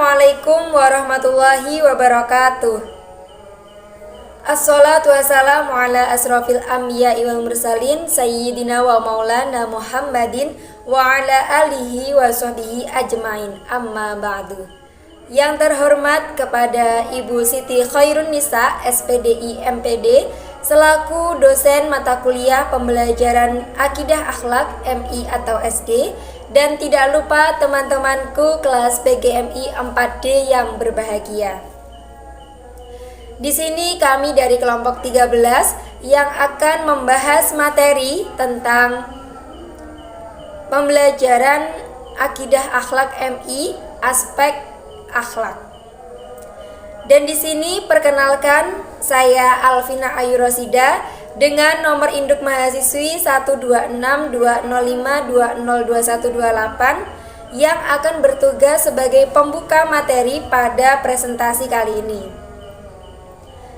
Assalamualaikum warahmatullahi wabarakatuh. Assalatu wassalamu ala asrofil anbiya'i wal mursalin Sayyidina wa maulana Muhammadin wa ala alihi wa sahbihi ajmain, amma ba'du. Yang terhormat kepada Ibu Siti Khairun Nisa, SPDI MPD, selaku dosen mata kuliah pembelajaran Akidah Akhlak MI atau SD, dan tidak lupa teman-temanku kelas PGMI 4D yang berbahagia. Di sini kami dari kelompok 13 yang akan membahas materi tentang pembelajaran Akidah Akhlak MI, aspek akhlak. Dan di sini perkenalkan saya Alvina Ayu Rosida dengan nomor induk mahasiswi 1262052022128 yang akan bertugas sebagai pembuka materi pada presentasi kali ini.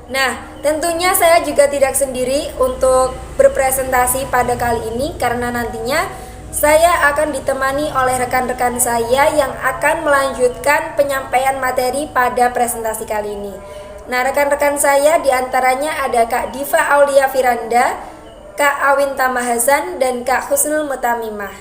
Nah, tentunya saya juga tidak sendiri untuk berpresentasi pada kali ini karena nantinya saya akan ditemani oleh rekan-rekan saya yang akan melanjutkan penyampaian materi pada presentasi kali ini. Nah, rekan-rekan saya diantaranya ada Kak Diva Aulia Firanda, Kak Awin Tamahasan, dan Kak Husnul Mutamimah.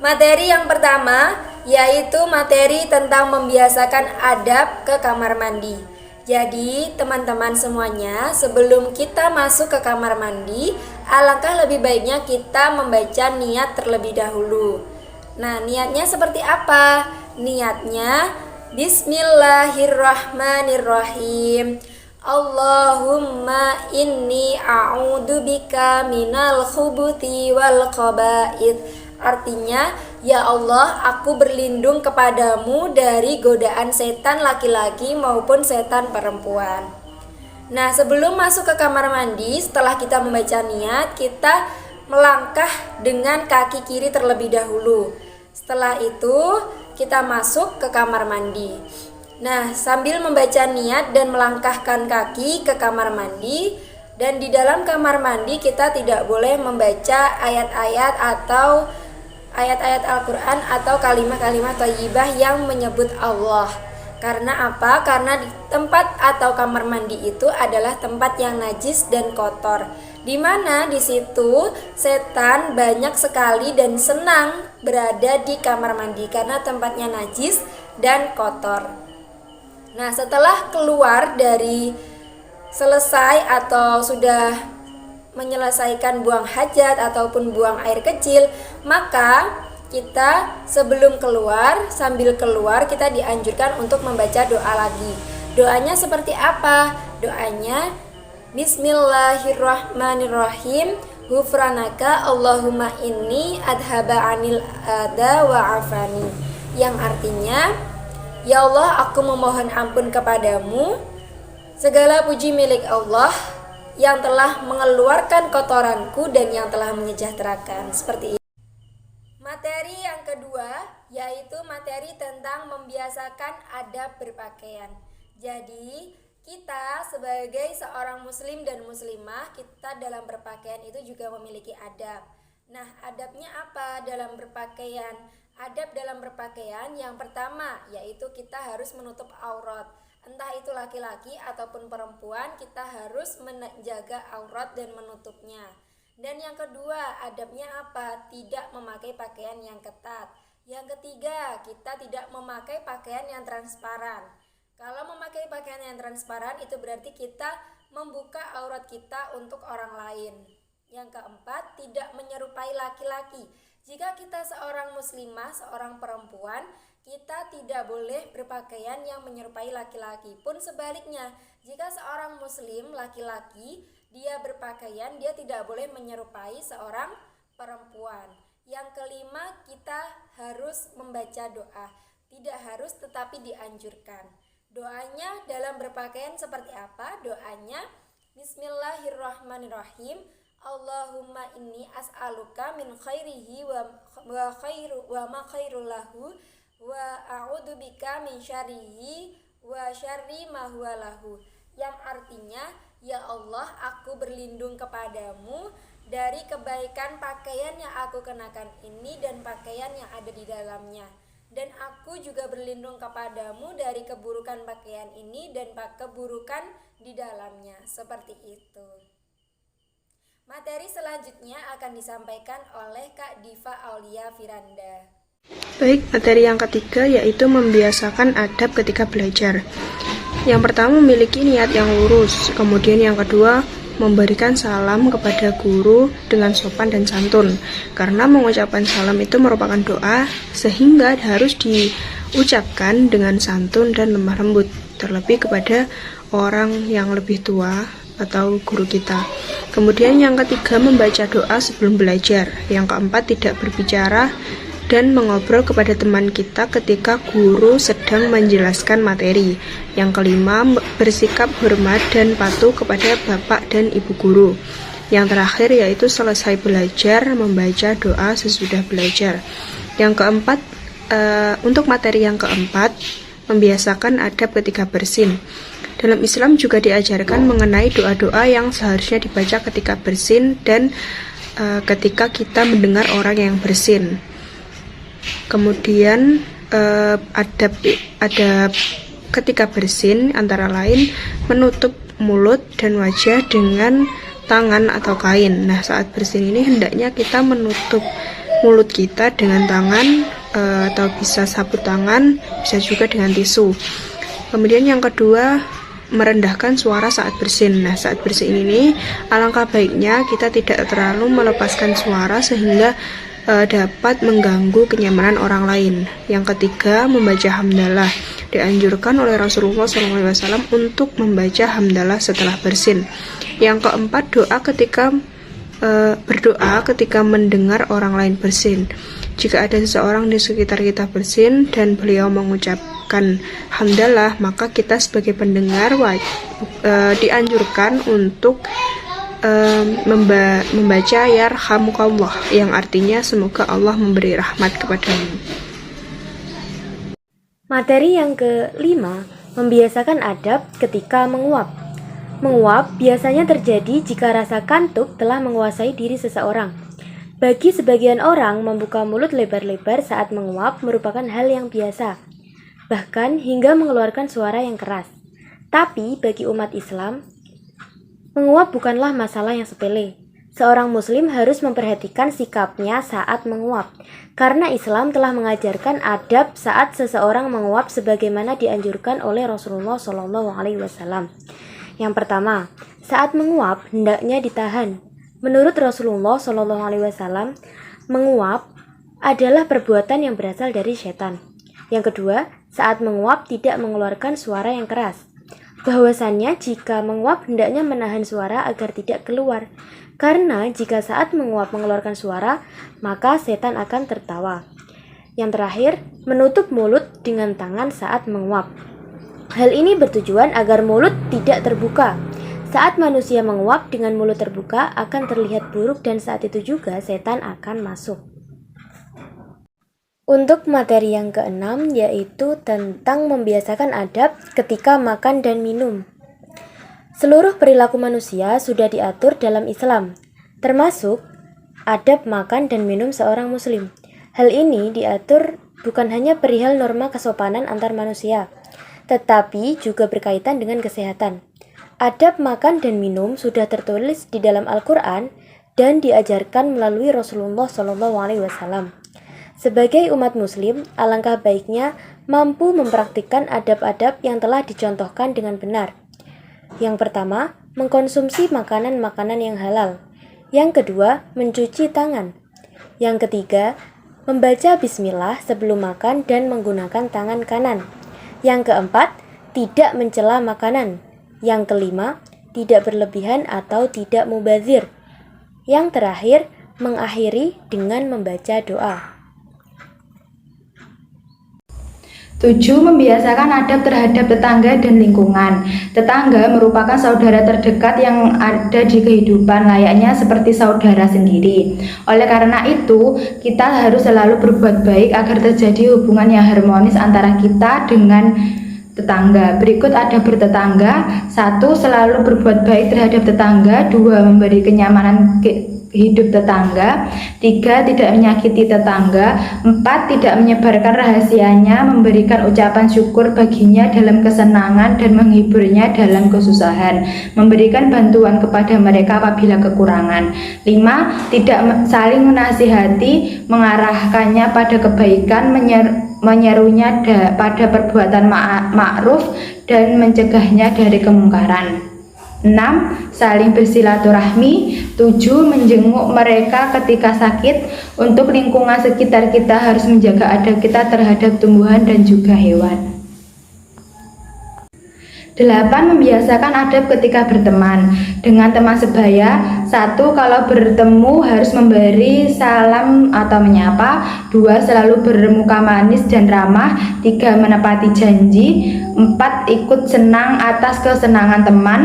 Materi yang pertama yaitu materi tentang membiasakan adab ke kamar mandi. Jadi teman-teman semuanya, sebelum kita masuk ke kamar mandi, alangkah lebih baiknya kita membaca niat terlebih dahulu. Nah, niatnya seperti apa? Niatnya Bismillahirrahmanirrahim. Allahumma inni a'udzubika minal khubuthi wal khaba'ith. Artinya, ya Allah, aku berlindung kepadamu dari godaan setan laki-laki maupun setan perempuan. Nah, sebelum masuk ke kamar mandi, setelah kita membaca niat, kita melangkah dengan kaki kiri terlebih dahulu. Setelah itu, kita masuk ke kamar mandi. Nah, sambil membaca niat dan melangkahkan kaki ke kamar mandi, dan di dalam kamar mandi kita tidak boleh membaca ayat-ayat atau ayat-ayat Al-Quran atau kalimat-kalimat thayyibah yang menyebut Allah. Karena apa? Karena di tempat atau kamar mandi itu adalah tempat yang najis dan kotor, di mana di situ setan banyak sekali dan senang berada di kamar mandi karena tempatnya najis dan kotor. Nah, setelah keluar dari selesai atau sudah menyelesaikan buang hajat ataupun buang air kecil, maka kita sebelum keluar, sambil keluar kita dianjurkan untuk membaca doa lagi. Doanya seperti apa? Doanya Bismillahirrahmanirrahim. Ghufranaka Allahumma inni adhaba anil adha wa afani. Yang artinya, ya Allah, aku memohon ampun kepadamu. Segala puji milik Allah yang telah mengeluarkan kotoranku dan yang telah menyejahterakan. Seperti itu. Materi yang kedua yaitu materi tentang membiasakan adab berpakaian. Jadi, kita sebagai seorang muslim dan muslimah, kita dalam berpakaian itu juga memiliki adab. Nah, adabnya apa dalam berpakaian? Adab dalam berpakaian yang pertama yaitu kita harus menutup aurat. Entah itu laki-laki ataupun perempuan, kita harus menjaga aurat dan menutupnya. Dan yang kedua, adabnya apa? Tidak memakai pakaian yang ketat. Yang ketiga, kita tidak memakai pakaian yang transparan. Kalau memakai pakaian yang transparan, itu berarti kita membuka aurat kita untuk orang lain. Yang keempat, tidak menyerupai laki-laki. Jika kita seorang muslimah, seorang perempuan, kita tidak boleh berpakaian yang menyerupai laki-laki. Pun sebaliknya, jika seorang muslim laki-laki dia berpakaian, dia tidak boleh menyerupai seorang perempuan. Yang kelima, kita harus membaca doa. Tidak harus tetapi dianjurkan. Doanya dalam berpakaian seperti apa? Doanya Bismillahirrahmanirrahim. Allahumma inni as'aluka min khairihi wa ma khairul lahu wa a'udzubika min syarrihi wa syarri ma huwa lahu. Yang artinya, ya Allah, aku berlindung kepadamu dari kebaikan pakaian yang aku kenakan ini dan pakaian yang ada di dalamnya. Dan aku juga berlindung kepadamu dari keburukan pakaian ini dan keburukan di dalamnya. Seperti itu. Materi selanjutnya akan disampaikan oleh Kak Diva Aulia Firanda. Baik, materi yang ketiga yaitu membiasakan adab ketika belajar. Yang pertama, memiliki niat yang lurus. Kemudian yang kedua, memberikan salam kepada guru dengan sopan dan santun. Karena mengucapkan salam itu merupakan doa, sehingga harus diucapkan dengan santun dan lemah lembut, terlebih kepada orang yang lebih tua atau guru kita. Kemudian yang ketiga, membaca doa sebelum belajar. Yang keempat, tidak berbicara dan mengobrol kepada teman kita ketika guru sedang menjelaskan materi. Yang kelima, bersikap hormat dan patuh kepada bapak dan ibu guru. Yang terakhir yaitu selesai belajar, membaca doa sesudah belajar. Yang keempat, untuk materi yang keempat, membiasakan adab ketika bersin. Dalam Islam juga diajarkan mengenai doa-doa yang seharusnya dibaca ketika bersin dan ketika kita mendengar orang yang bersin. Kemudian adab ketika bersin antara lain menutup mulut dan wajah dengan tangan atau kain. Nah, saat bersin ini hendaknya kita menutup mulut kita dengan tangan atau bisa sapu tangan, bisa juga dengan tisu. Kemudian yang kedua, merendahkan suara saat bersin. Nah, saat bersin ini alangkah baiknya kita tidak terlalu melepaskan suara sehingga dapat mengganggu kenyamanan orang lain. Yang ketiga, membaca hamdalah. Dianjurkan oleh Rasulullah SAW untuk membaca hamdalah setelah bersin. Yang keempat, berdoa ketika mendengar orang lain bersin. Jika ada seseorang di sekitar kita bersin dan beliau mengucapkan hamdalah, maka kita sebagai pendengar dianjurkan untuk membaca yarhamukallah, yang artinya semoga Allah memberi rahmat kepadamu. Materi yang kelima, membiasakan adab ketika menguap. Menguap biasanya terjadi jika rasa kantuk telah menguasai diri seseorang. Bagi sebagian orang, membuka mulut lebar-lebar saat menguap merupakan hal yang biasa, bahkan hingga mengeluarkan suara yang keras. Tapi bagi umat Islam, menguap bukanlah masalah yang sepele. Seorang muslim harus memperhatikan sikapnya saat menguap, karena Islam telah mengajarkan adab saat seseorang menguap sebagaimana dianjurkan oleh Rasulullah SAW. Yang pertama, saat menguap hendaknya ditahan. Menurut Rasulullah SAW, menguap adalah perbuatan yang berasal dari setan. Yang kedua, saat menguap tidak mengeluarkan suara yang keras. Bahwasannya jika menguap hendaknya menahan suara agar tidak keluar, karena jika saat menguap mengeluarkan suara, maka setan akan tertawa. Yang terakhir, menutup mulut dengan tangan saat menguap. Hal ini bertujuan agar mulut tidak terbuka. Saat manusia menguap dengan mulut terbuka akan terlihat buruk dan saat itu juga setan akan masuk. Untuk materi yang keenam yaitu tentang membiasakan adab ketika makan dan minum. Seluruh perilaku manusia sudah diatur dalam Islam, termasuk adab makan dan minum seorang muslim. Hal ini diatur bukan hanya perihal norma kesopanan antar manusia, tetapi juga berkaitan dengan kesehatan. Adab makan dan minum sudah tertulis di dalam Al-Quran dan diajarkan melalui Rasulullah SAW. Sebagai umat muslim, alangkah baiknya mampu mempraktikkan adab-adab yang telah dicontohkan dengan benar. Yang pertama, mengkonsumsi makanan-makanan yang halal. Yang kedua, mencuci tangan. Yang ketiga, membaca bismillah sebelum makan dan menggunakan tangan kanan. Yang keempat, tidak mencela makanan. Yang kelima, tidak berlebihan atau tidak mubazir. Yang terakhir, mengakhiri dengan membaca doa. 7. Membiasakan adab terhadap tetangga dan lingkungan. Tetangga merupakan saudara terdekat yang ada di kehidupan, layaknya seperti saudara sendiri. Oleh karena itu, kita harus selalu berbuat baik agar terjadi hubungan yang harmonis antara kita dengan tetangga. Berikut adab bertetangga. 1. Selalu berbuat baik terhadap tetangga. 2. Memberi kenyamanan hidup tetangga. 3. Tidak menyakiti tetangga. 4. Tidak menyebarkan rahasianya, memberikan ucapan syukur baginya dalam kesenangan dan menghiburnya dalam kesusahan, memberikan bantuan kepada mereka apabila kekurangan. 5. Tidak saling menasihati, mengarahkannya pada kebaikan, menyerunya pada perbuatan ma'ruf dan mencegahnya dari kemungkaran. 6. Saling bersilaturahmi. 7. Menjenguk mereka ketika sakit. Untuk lingkungan sekitar kita harus menjaga adab kita terhadap tumbuhan dan juga hewan. 8. Membiasakan adab ketika berteman dengan teman sebaya. 1. Kalau bertemu harus memberi salam atau menyapa. 2. Selalu bermuka manis dan ramah. 3. Menepati janji. 4. Ikut senang atas kesenangan teman.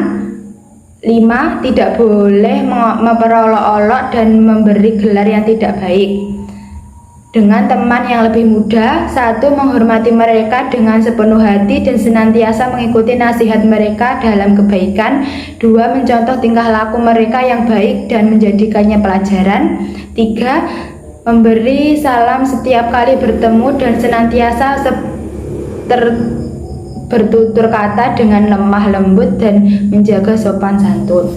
5. Tidak boleh memperolok-olok dan memberi gelar yang tidak baik dengan teman yang lebih muda. 1. Menghormati mereka dengan sepenuh hati dan senantiasa mengikuti nasihat mereka dalam kebaikan. 2. Mencontoh tingkah laku mereka yang baik dan menjadikannya pelajaran. 3. Memberi salam setiap kali bertemu dan senantiasa bertutur kata dengan lemah lembut dan menjaga sopan santun.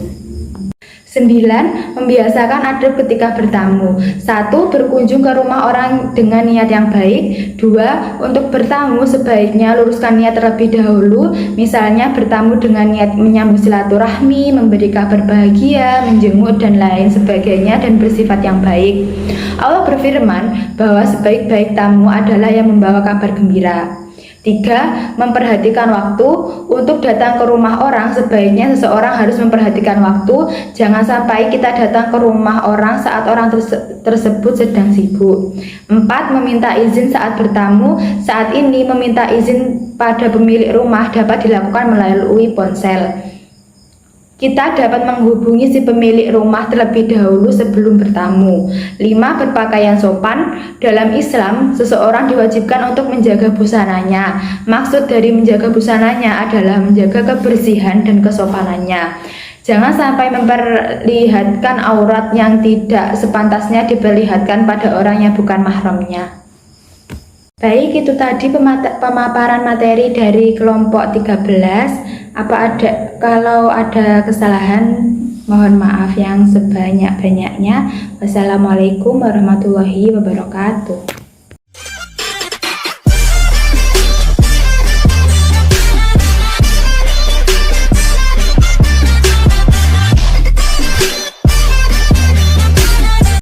9. Membiasakan adab ketika bertamu. 1. Berkunjung ke rumah orang dengan niat yang baik. 2. Untuk bertamu sebaiknya luruskan niat terlebih dahulu, misalnya bertamu dengan niat menyambung silaturahmi, memberi kabar bahagia, menjenguk dan lain sebagainya, dan bersifat yang baik. Allah berfirman bahwa sebaik-baik tamu adalah yang membawa kabar gembira. 3. Memperhatikan waktu. Untuk datang ke rumah orang, sebaiknya seseorang harus memperhatikan waktu. Jangan sampai kita datang ke rumah orang saat orang tersebut sedang sibuk. 4. Meminta izin saat bertamu. Saat ini meminta izin pada pemilik rumah dapat dilakukan melalui ponsel. Kita dapat menghubungi si pemilik rumah terlebih dahulu sebelum bertamu. 5. Berpakaian sopan. Dalam Islam, seseorang diwajibkan untuk menjaga busananya. Maksud dari menjaga busananya adalah menjaga kebersihan dan kesopanannya. Jangan sampai memperlihatkan aurat yang tidak sepantasnya diperlihatkan pada orang yang bukan mahramnya. Baik, itu tadi pemaparan materi dari kelompok 13. Kalau ada kesalahan, mohon maaf yang sebanyak-banyaknya. Wassalamualaikum warahmatullahi wabarakatuh.